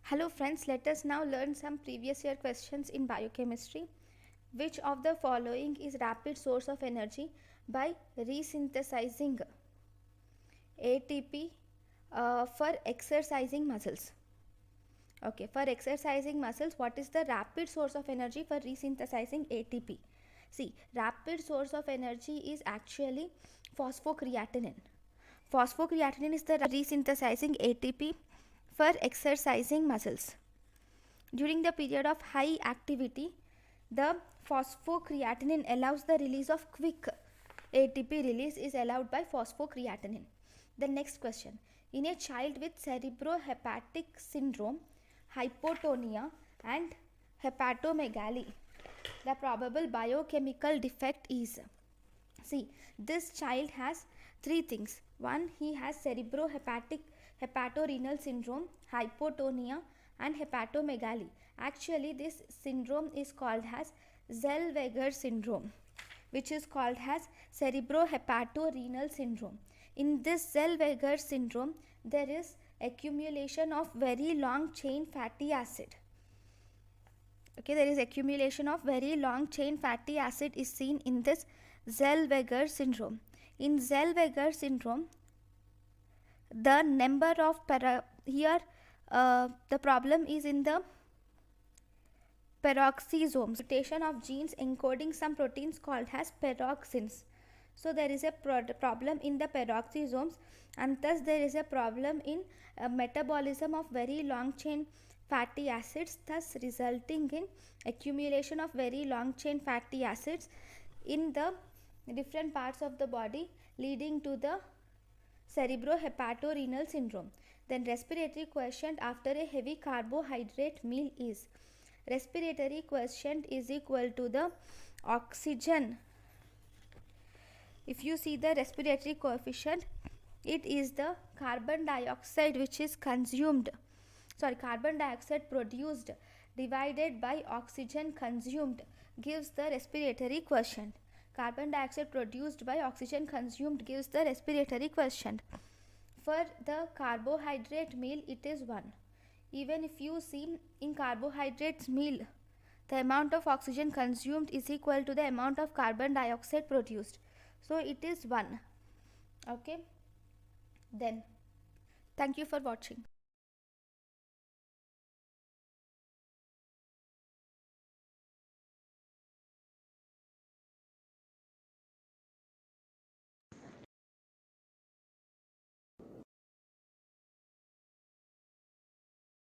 Hello friends, let us now learn some previous year questions in biochemistry. Which of the following is rapid source of energy by resynthesizing ATP for exercising muscles? Okay, for exercising muscles, what is the rapid source of energy for resynthesizing ATP? See, rapid source of energy is actually phosphocreatinine. Phosphocreatinine is the resynthesizing ATP for exercising muscles. During the period of high activity, the phosphocreatinine allows the release of quick ATP release is allowed by phosphocreatinine. The next question. In a child with cerebrohepatic syndrome, hypotonia and hepatomegaly, the probable biochemical defect is, see, this child has three things. One, he has cerebrohepatic hepatorenal syndrome, hypotonia and hepatomegaly. Actually, this syndrome is called as Zellweger syndrome, which is called as cerebrohepatorenal syndrome. In this Zellweger syndrome, there is accumulation of very long chain fatty acid. Okay, there is accumulation of very long chain fatty acid is seen in this Zellweger syndrome. In Zellweger syndrome, the number of the problem is in the peroxisomes, mutation of genes encoding some proteins called as peroxins. So there is a problem in the peroxisomes, and thus there is a problem in metabolism of very long chain fatty acids, thus resulting in accumulation of very long chain fatty acids in the different parts of the body, leading to the cerebrohepatorenal syndrome. Then respiratory quotient after a heavy carbohydrate meal is, respiratory quotient is equal to the oxygen. If you see the respiratory coefficient, it is the carbon dioxide which is consumed, carbon dioxide produced divided by oxygen consumed gives the respiratory quotient. Carbon dioxide produced by oxygen consumed gives the respiratory quotient. For the carbohydrate meal, it is 1. Even if you see in carbohydrates meal, the amount of oxygen consumed is equal to the amount of carbon dioxide produced. So it is 1. Okay. Then, thank you for watching.